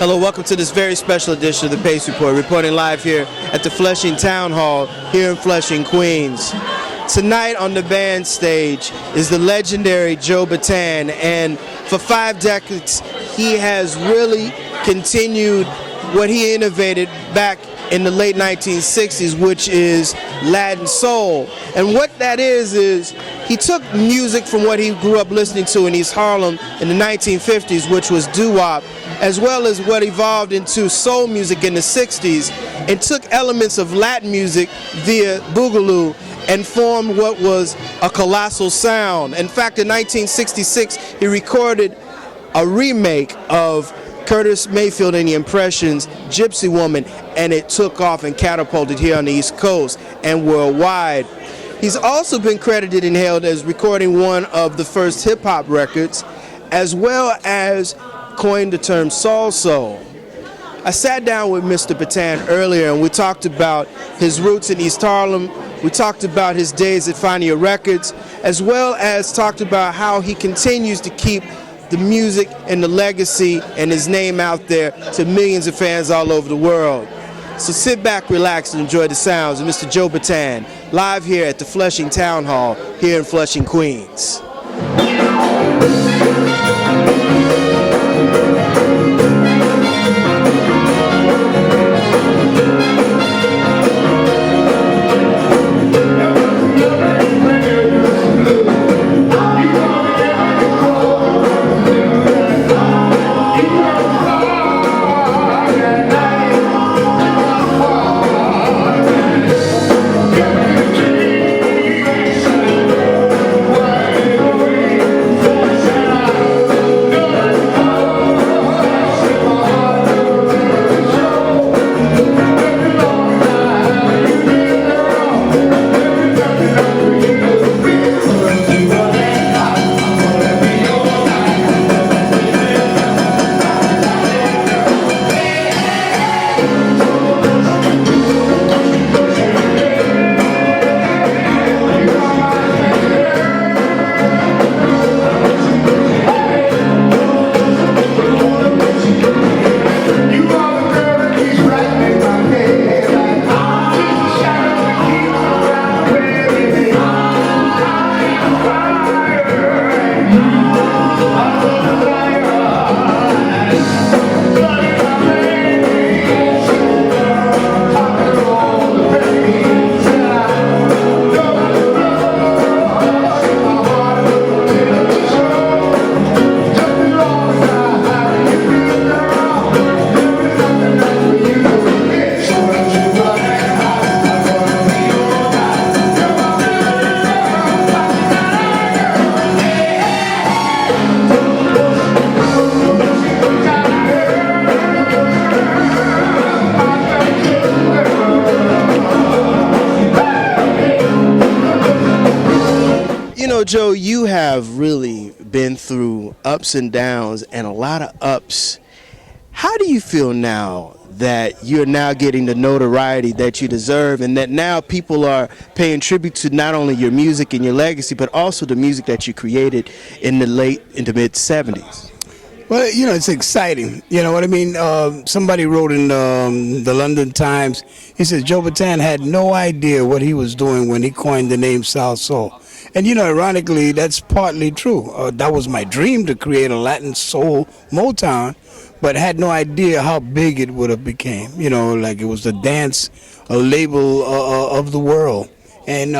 Hello, welcome to this very special edition of the Pace Report, reporting live here at the Flushing Town Hall here in Flushing, Queens. Tonight on the band stage is the legendary Joe Bataan, and for 5 decades he has really continued what he innovated back in the late 1960s, which is Latin soul. And what that is he took music from what he grew up listening to in East Harlem in the 1950s, which was doo-wop, as well as what evolved into soul music in the 60s, and took elements of Latin music via Boogaloo and formed what was a colossal sound. In fact, in 1966, he recorded a remake of Curtis Mayfield and the Impressions' Gypsy Woman, and it took off and catapulted here on the East Coast and worldwide. He's also been credited and hailed as recording one of the first hip-hop records, as well as coined the term Salsoul. I sat down with Mr. Bataan earlier and we talked about his roots in East Harlem. We talked about his days at Fania Records, as well as talked about how he continues to keep the music and the legacy and his name out there to millions of fans all over the world. So sit back, relax, and enjoy the sounds of Mr. Joe Bataan, live here at the Flushing Town Hall here in Flushing, Queens. Joe, you have really been through ups and downs and a lot of ups. How do you feel now that you're now getting the notoriety that you deserve, and that now people are paying tribute to not only your music and your legacy, but also the music that you created in the mid 70s? Well, it's exciting. You know what I mean? Somebody wrote in the London Times, he says Joe Bataan had no idea what he was doing when he coined the name Salsoul. And, ironically, that's partly true. That was my dream, to create a Latin soul Motown, but had no idea how big it would have became. Like it was the dance label of the world. And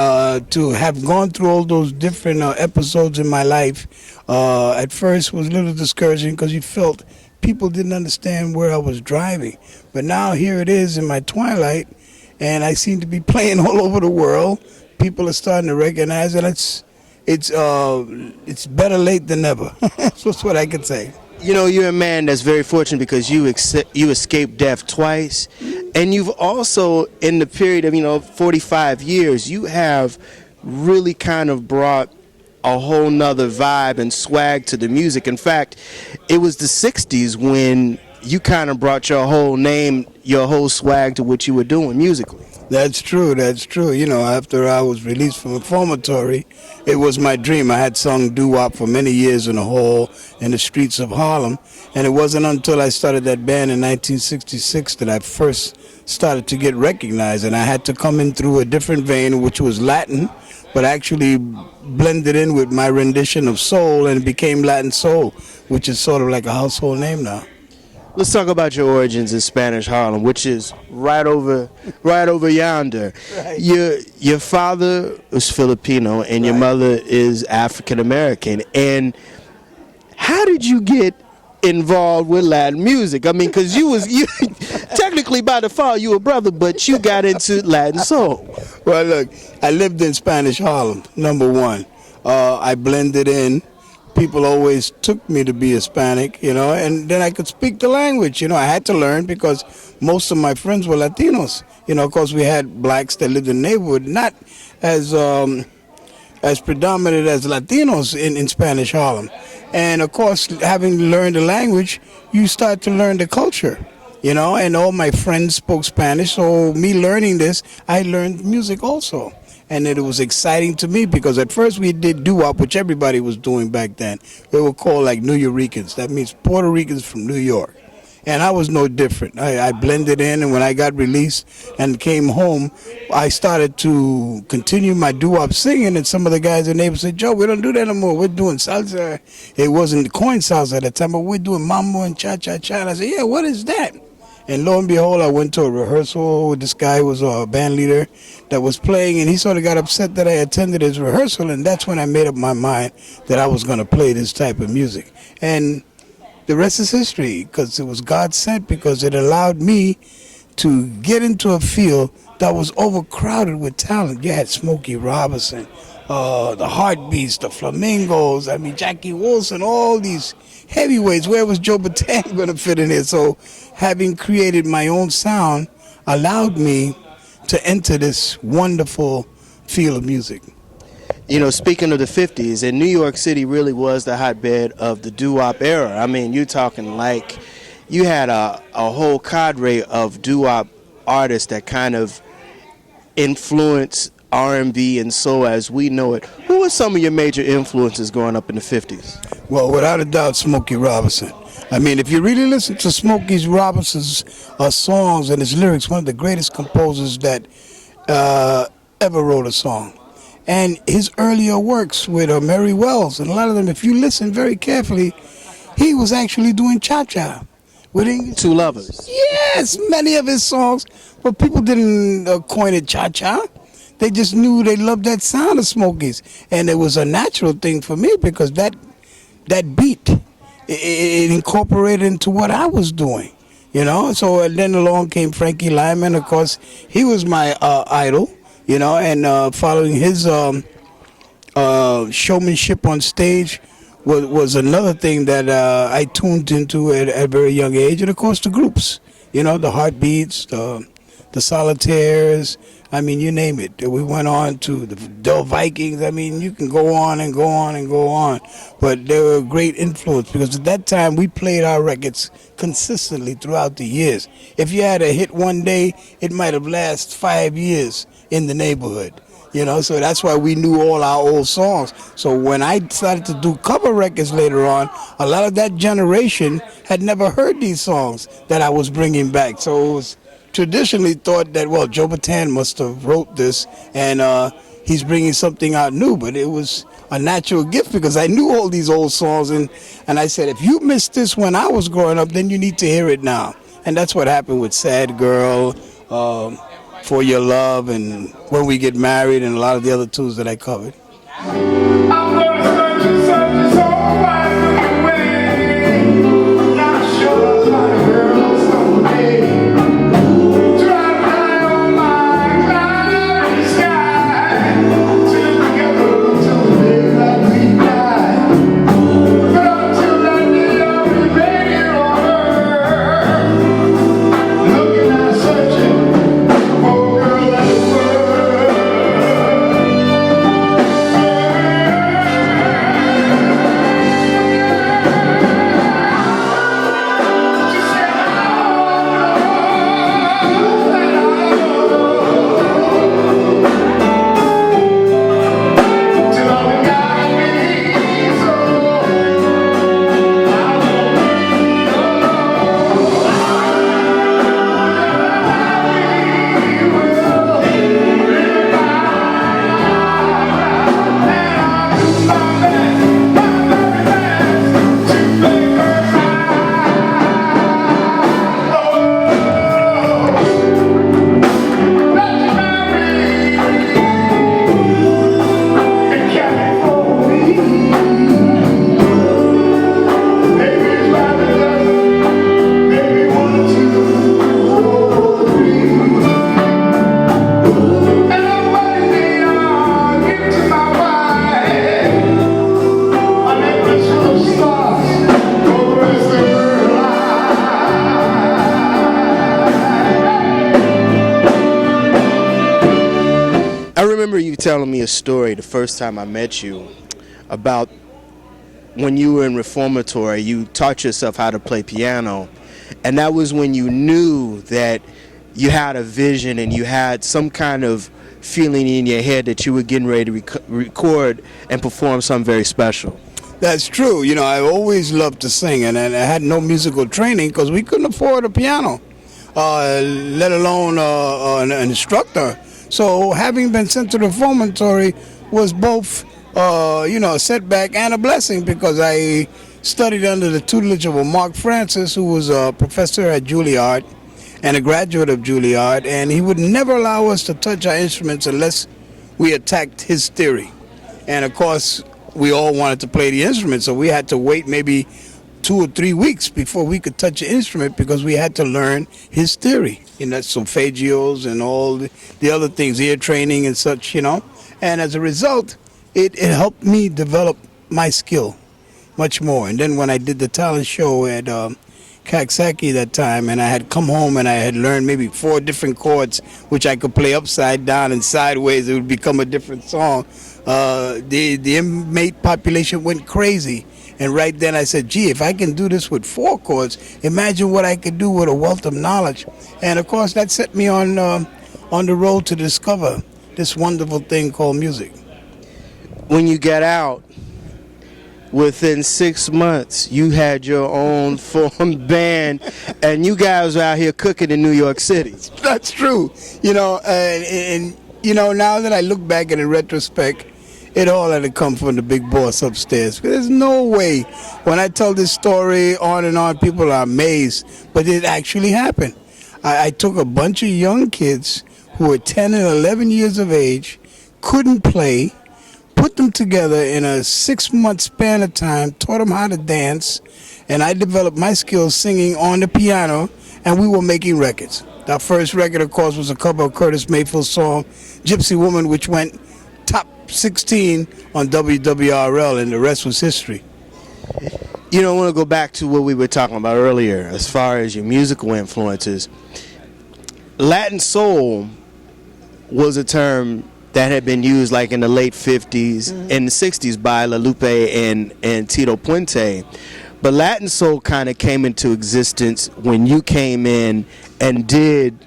to have gone through all those different episodes in my life, at first was a little discouraging because you felt people didn't understand where I was driving. But now here it is in my twilight, and I seem to be playing all over the world. People are starting to recognize it. It's better late than never. That's what I can say. You're a man that's very fortunate because you escaped death twice, and you've also, in the period of 45 years, you have really kind of brought a whole nother vibe and swag to the music. In fact, it was the 60s when you kind of brought your whole name, your whole swag to what you were doing musically. That's true. That's true. You know, after I was released from reformatory, it was my dream. I had sung doo-wop for many years in the hall in the streets of Harlem, and it wasn't until I started that band in 1966 that I first started to get recognized, and I had to come in through a different vein, which was Latin, but actually blended in with my rendition of soul, and it became Latin soul, which is sort of like a household name now. Let's talk about your origins in Spanish Harlem, which is right over yonder. Right. Your father was Filipino and your mother is African American. And how did you get involved with Latin music? I mean, because you technically by default you a brother, but you got into Latin soul. Well, look, I lived in Spanish Harlem, number one. I blended in. People always took me to be Hispanic, you know, and then I could speak the language. You know, I had to learn because most of my friends were Latinos. You know, of course, we had blacks that lived in the neighborhood, not as predominant as Latinos in Spanish Harlem. And, of course, having learned the language, you start to learn the culture, you know, and all my friends spoke Spanish. So me learning this, I learned music also. And it was exciting to me because at first we did doo-wop, which everybody was doing back then. They were called like New Yorkers. That means Puerto Ricans from New York. And I was no different. I blended in, and when I got released and came home, I started to continue my doo-wop singing, and some of the guys in the neighborhood said, Joe, we don't do that anymore. We're doing salsa. It wasn't coin salsa at the time, but we're doing mambo and cha-cha-cha. And I said, yeah, what is that? And lo and behold, I went to a rehearsal with this guy who was a band leader that was playing, and he sort of got upset that I attended his rehearsal, and that's when I made up my mind that I was going to play this type of music. And the rest is history, because it was God sent, because it allowed me to get into a field that was overcrowded with talent. You had Smokey Robinson, the Heartbeats, the Flamingos, I mean, Jackie Wilson, all these heavyweights. Where was Joe Bataan going to fit in here? So having created my own sound allowed me to enter this wonderful field of music. You know, speaking of the 50s, and New York City really was the hotbed of the doo-wop era. I mean, you're talking like you had a whole cadre of doo-wop artists that kind of influenced R&B and soul as we know it. Who were some of your major influences growing up in the 50s? Well, without a doubt, Smokey Robinson. I mean, if you really listen to Smokey Robinson's songs and his lyrics, one of the greatest composers that ever wrote a song. And his earlier works with Mary Wells, and a lot of them, if you listen very carefully, he was actually doing cha-cha with English. Two Lovers. Yes, many of his songs, but people didn't coin it cha-cha. They just knew they loved that sound of Smokey's. And it was a natural thing for me because that beat, it incorporated into what I was doing, you know. So then along came Frankie Lyman. Of course, he was my idol, you know, and following his showmanship on stage was another thing that I tuned into at a very young age. And of course, the groups, you know, the Heartbeats, the Solitaires, I mean, you name it. We went on to the Del Vikings. I mean, you can go on and go on and go on. But they were a great influence because at that time we played our records consistently throughout the years. If you had a hit one day, it might have lasted 5 years in the neighborhood. You know, so that's why we knew all our old songs. So when I started to do cover records later on, a lot of that generation had never heard these songs that I was bringing back. So it was traditionally thought that, well, Joe Bataan must have wrote this and he's bringing something out new, but it was a natural gift because I knew all these old songs and I said, if you missed this when I was growing up, then you need to hear it now. And that's what happened with Sad Girl, For Your Love, and When We Get Married, and a lot of the other tunes that I covered. I'm gonna search and search so wide away. Not sure I'll find a girl someday. remember you telling me a story the first time I met you about when you were in reformatory, you taught yourself how to play piano, and that was when you knew that you had a vision and you had some kind of feeling in your head that you were getting ready to record and perform something very special. That's true. You know, I always loved to sing, and I had no musical training because we couldn't afford a piano, let alone an instructor. So having been sent to the reformatory was both, a setback and a blessing, because I studied under the tutelage of a Mark Francis, who was a professor at Juilliard and a graduate of Juilliard, and he would never allow us to touch our instruments unless we attacked his theory. And of course, we all wanted to play the instrument, so we had to wait maybe 2 or 3 weeks before we could touch the instrument, because we had to learn his theory, solfeggios and all the other things, ear training and such, And as a result, it helped me develop my skill much more. And then when I did the talent show at Kaksaki that time, and I had come home and I had learned maybe 4 different chords, which I could play upside down and sideways, it would become a different song. The inmate population went crazy. And right then I said, gee, if I can do this with 4 chords, imagine what I could do with a wealth of knowledge. And of course, that set me on the road to discover this wonderful thing called music. When you got out, within 6 months, you had your own formed band, and you guys were out here cooking in New York City. That's true. Now that I look back at it in retrospect, it all had to come from the big boss upstairs. There's no way. When I tell this story on and on, people are amazed, but it actually happened. I took a bunch of young kids who were 10 and 11 years of age, couldn't play, put them together in a 6-month span of time, taught them how to dance, and I developed my skills singing on the piano, and we were making records. Our first record, of course, was a cover of Curtis Mayfield's song, Gypsy Woman, which went top 16 on WWRL, and the rest was history. I want to go back to what we were talking about earlier as far as your musical influences. Latin soul was a term that had been used like in the late 50s and the 60s by La Lupe and Tito Puente. But Latin soul kind of came into existence when you came in and did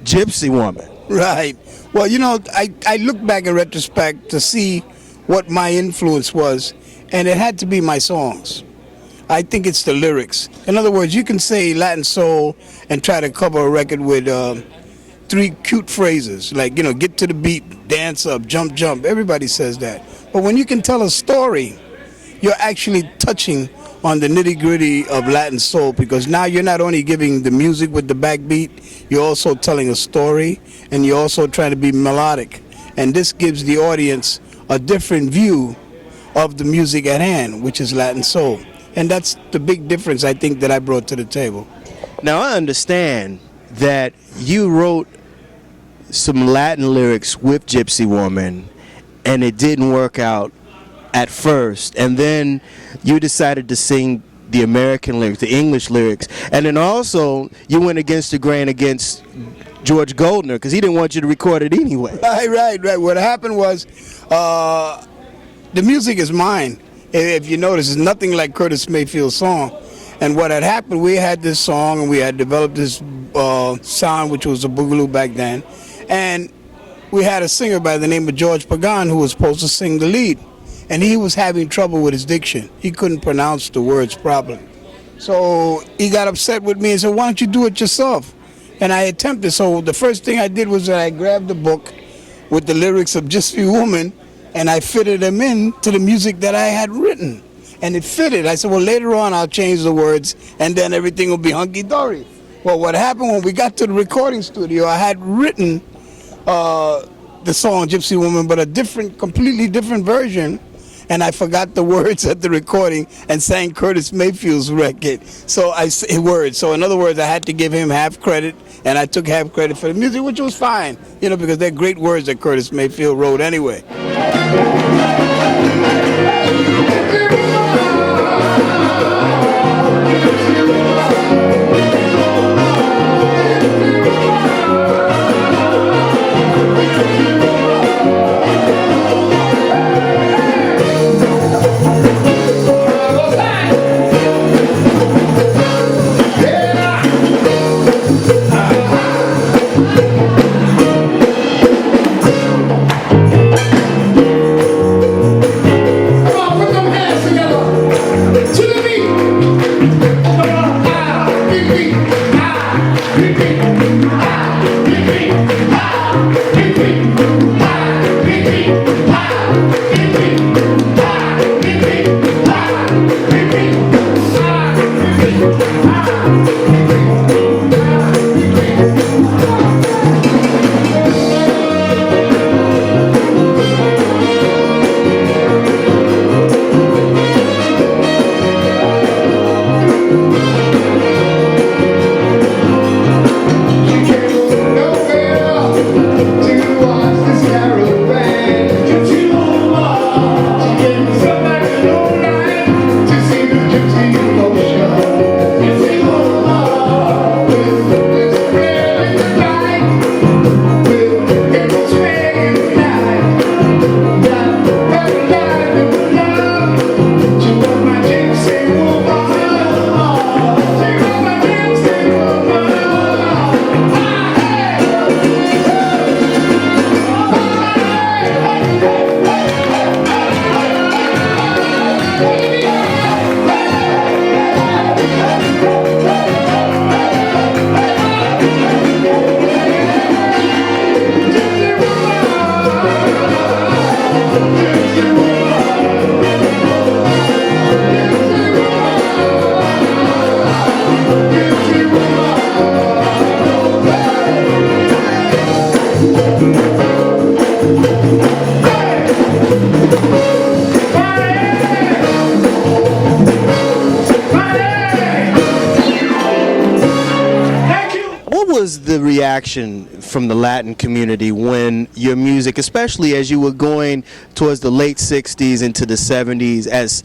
Gypsy Woman. Right. Well, I look back in retrospect to see what my influence was, and it had to be my songs. I think it's the lyrics. In other words, you can say Latin soul and try to cover a record with 3 cute phrases, like, get to the beat, dance up, jump, jump. Everybody says that. But when you can tell a story, you're actually touching on the nitty-gritty of Latin soul, because now you're not only giving the music with the backbeat, you're also telling a story, and you're also trying to be melodic. And this gives the audience a different view of the music at hand, which is Latin soul. And that's the big difference, I think, that I brought to the table. Now, I understand that you wrote some Latin lyrics with Gypsy Woman, and it didn't work out at first, and then you decided to sing the American lyrics, the English lyrics, and then also you went against the grain against George Goldner, because he didn't want you to record it anyway. Right. What happened was, the music is mine. If you notice, it's nothing like Curtis Mayfield's song. And what had happened, we had this song, and we had developed this sound, which was a Boogaloo back then, and we had a singer by the name of George Pagan who was supposed to sing the lead. And he was having trouble with his diction. He couldn't pronounce the words properly. So he got upset with me and said, why don't you do it yourself? And I attempted. So the first thing I did was that I grabbed the book with the lyrics of Gypsy Woman, and I fitted them in to the music that I had written. And it fitted. I said, well, later on I'll change the words, and then everything will be hunky-dory. Well, what happened when we got to the recording studio, I had written the song Gypsy Woman, but a completely different version. And I forgot the words at the recording and sang Curtis Mayfield's record. So words. So in other words, I had to give him half credit, and I took half credit for the music, which was fine, because they're great words that Curtis Mayfield wrote anyway. was the reaction from the Latin community when your music, especially as you were going towards the late 60s into the 70s, as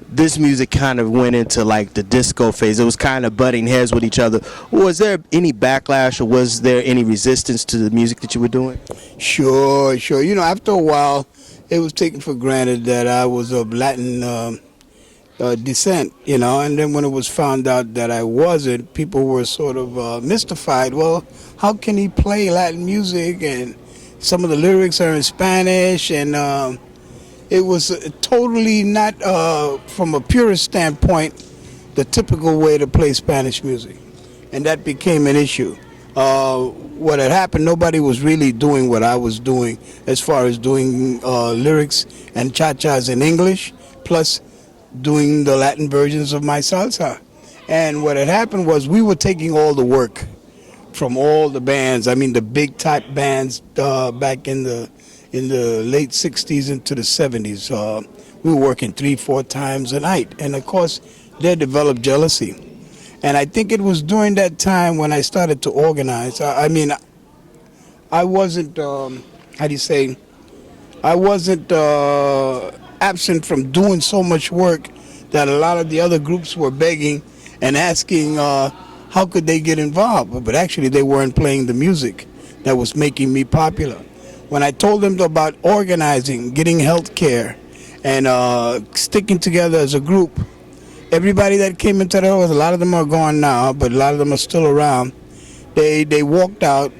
this music kind of went into like the disco phase? It was kind of butting heads with each other. Was there any backlash or was there any resistance to the music that you were doing? Sure. You know, after a while, it was taken for granted that I was of Latin descent, you know, and then when it was found out that I wasn't, people were sort of mystified. Well, how can he play Latin music and some of the lyrics are in Spanish? And it was totally not, from a purist standpoint, the typical way to play Spanish music. And that became an issue. What had happened, nobody was really doing what I was doing as far as doing lyrics and cha-chas in English, plus doing the Latin versions of my salsa. And what had happened was we were taking all the work from all the bands, I mean the big type bands back in the late 60s into the 70s. We were working 3-4 times a night. And of course, they developed jealousy. And I think it was during that time when I started to organize. I wasn't, I wasn't absent from doing so much work that a lot of the other groups were begging and asking how could they get involved. But actually they weren't playing the music that was making me popular. When I told them about organizing, getting health care, and sticking together as a group, everybody that came into the doors, a lot of them are gone now, but a lot of them are still around, they walked out,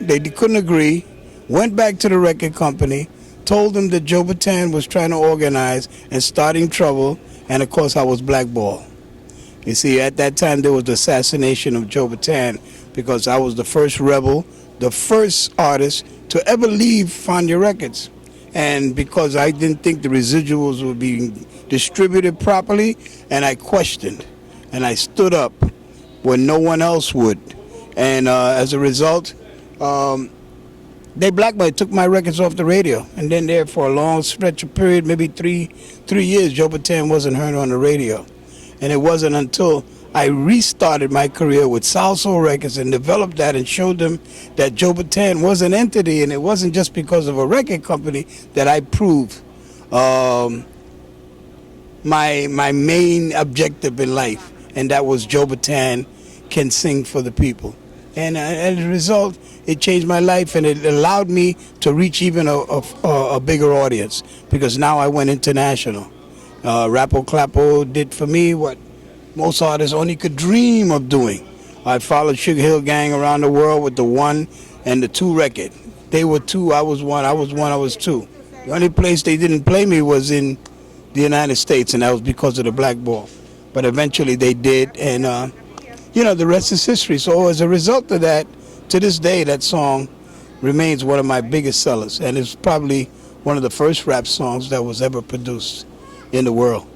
they couldn't agree, went back to the record company, told them that Joe Bataan was trying to organize and starting trouble, and of course I was blackballed. You see, at that time there was the assassination of Joe Bataan because I was the first rebel, the first artist to ever leave Fania Records. And because I didn't think the residuals were being distributed properly, and I questioned, and I stood up when no one else would. And as a result, they blackballed, took my records off the radio. And then there for a long stretch of period, maybe three years, Joe Bataan wasn't heard on the radio. And it wasn't until I restarted my career with Salsoul Records and developed that and showed them that Joe Bataan was an entity, and it wasn't just because of a record company, that I proved my main objective in life, and that was Joe Bataan can sing for the people. And as a result, it changed my life, and it allowed me to reach even a bigger audience, because now I went international. Rapo Clapo did for me what most artists only could dream of doing. I followed Sugar Hill Gang around the world with the 1 and the 2 record. They were 2, I was 1, I was 1, I was 2. The only place they didn't play me was in the United States, and that was because of the black ball. But eventually they did, and you know, the rest is history. So as a result of that, to this day, that song remains one of my biggest sellers, and it's probably one of the first rap songs that was ever produced in the world.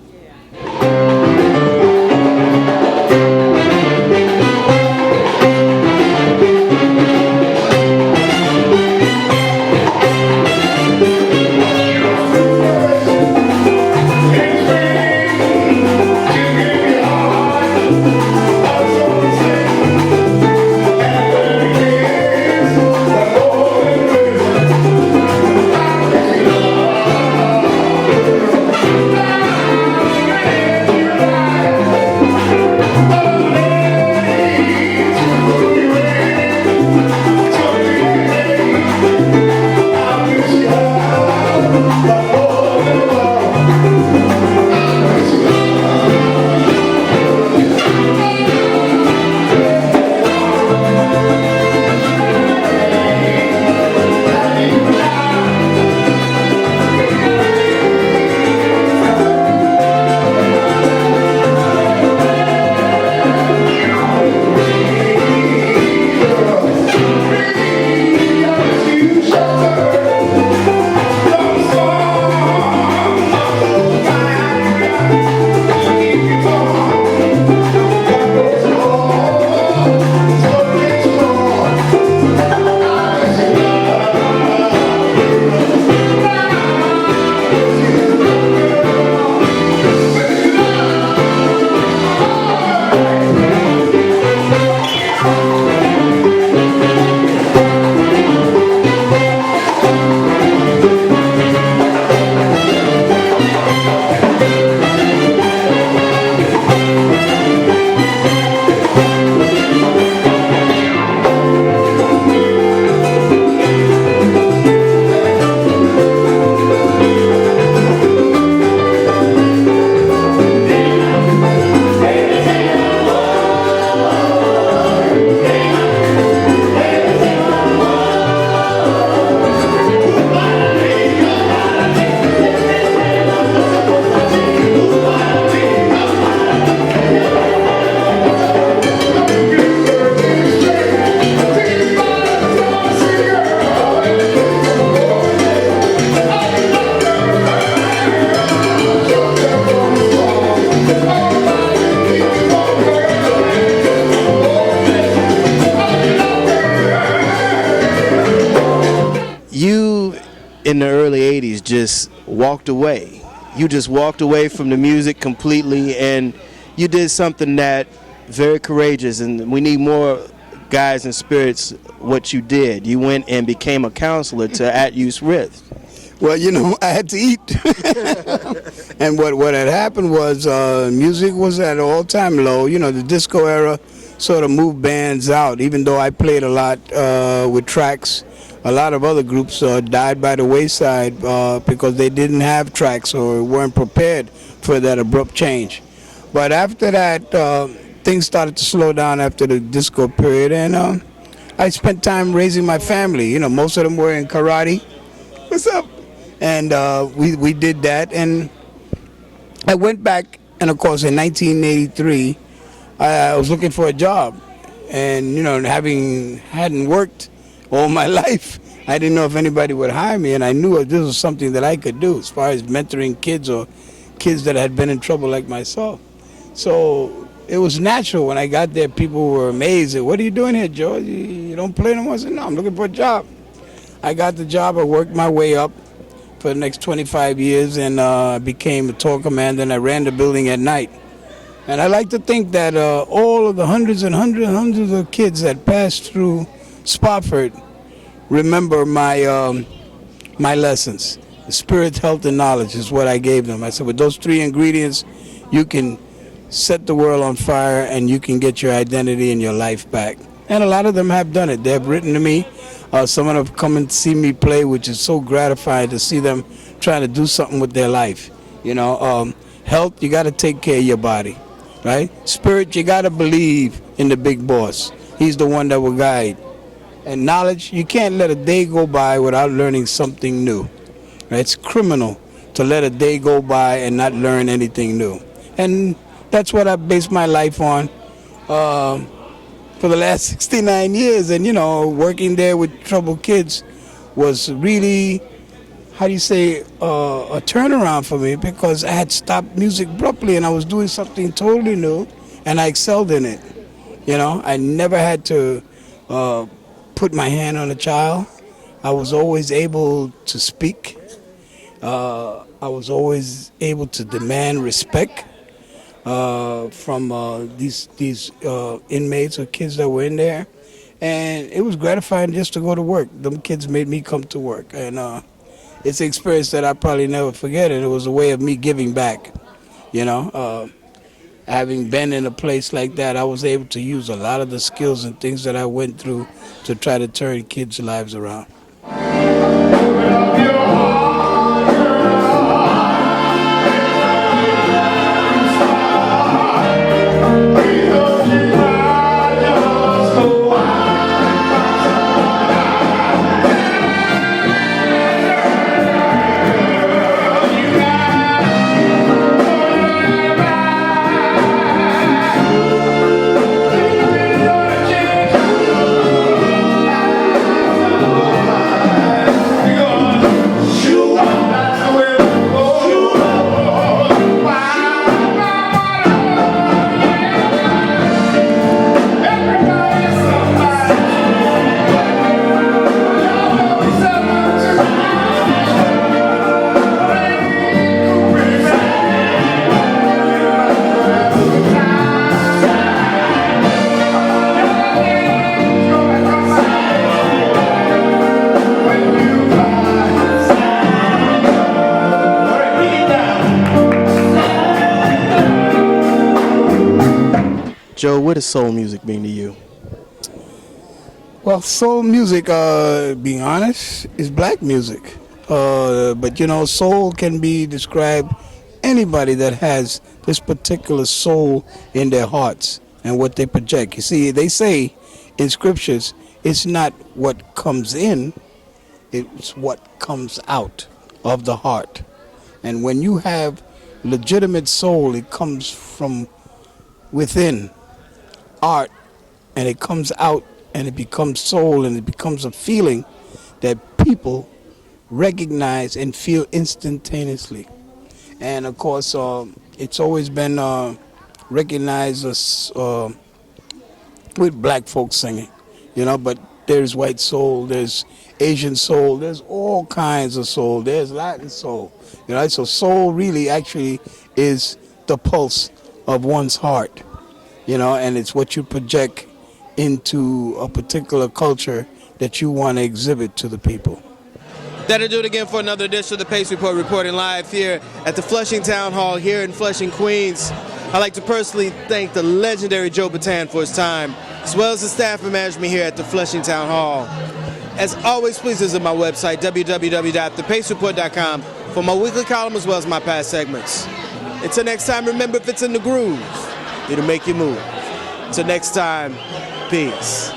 in the early 80s just walked away. You just walked away from the music completely, and you did something that very courageous, and we need more guys and spirits what you did. You went and became a counselor to at-use risk. Well, you know, I had to eat. And what had happened was music was at an all-time low. You know, the disco era sort of moved bands out. Even though I played a lot with tracks, a lot of other groups died by the wayside because they didn't have tracks or weren't prepared for that abrupt change. But after that, things started to slow down after the disco period, and I spent time raising my family. You know, most of them were in karate. What's up? And we did that, and I went back, and of course in 1983 I was looking for a job, and you know, hadn't worked all my life, I didn't know if anybody would hire me, and I knew this was something that I could do as far as mentoring kids or kids that had been in trouble like myself. So it was natural. When I got there, people were amazed. What are you doing here, Joe? You don't play no more? I said, no, I'm looking for a job. I got the job. I worked my way up for the next 25 years, and became a tour commander, and I ran the building at night. And I like to think that all of the hundreds of kids that passed through Spofford remember my my lessons. The spirit, health, and knowledge is what I gave them. I said, with those three ingredients, you can set the world on fire, and you can get your identity and your life back. And a lot of them have done it. They have written to me. Some of them have come and see me play, which is so gratifying to see them trying to do something with their life. You know, health, you got to take care of your body, right? Spirit, you got to believe in the big boss. He's the one that will guide. And knowledge, you can't let a day go by without learning something new. Right? It's criminal to let a day go by and not learn anything new. And that's what I base my life on. For the last 69 years, and you know, working there with troubled kids was really, how do you say, a turnaround for me, because I had stopped music abruptly and I was doing something totally new, and I excelled in it. You know, I never had to put my hand on a child. I was always able to speak. I was always able to demand respect from these inmates or kids that were in there, and it was gratifying just to go to work. Them kids made me come to work, and it's an experience that I probably never forget, and it was a way of me giving back. You know, having been in a place like that, I was able to use a lot of the skills and things that I went through to try to turn kids' lives around. Joe, what does soul music mean to you? Well, soul music, being honest, is black music. But you know, soul can be described anybody that has this particular soul in their hearts and what they project. You see, they say in scriptures, it's not what comes in, it's what comes out of the heart. And when you have legitimate soul, it comes from within art, and it comes out, and it becomes soul, and it becomes a feeling that people recognize and feel instantaneously. And of course, it's always been recognized as with black folks singing, you know, but There's white soul, there's Asian soul, there's all kinds of soul. There's Latin soul. You know, so soul really actually is the pulse of one's heart. You know, and it's what you project into a particular culture that you want to exhibit to the people. That'll do it again for another edition of the Pace Report, reporting live here at the Flushing Town Hall here in Flushing, Queens. I'd like to personally thank the legendary Joe Bataan for his time, as well as the staff and management here at the Flushing Town Hall. As always, please visit my website, www.thepacereport.com, for my weekly column as well as my past segments. Until next time, remember, if it's in the groove, it'll make you move. Until next time, peace.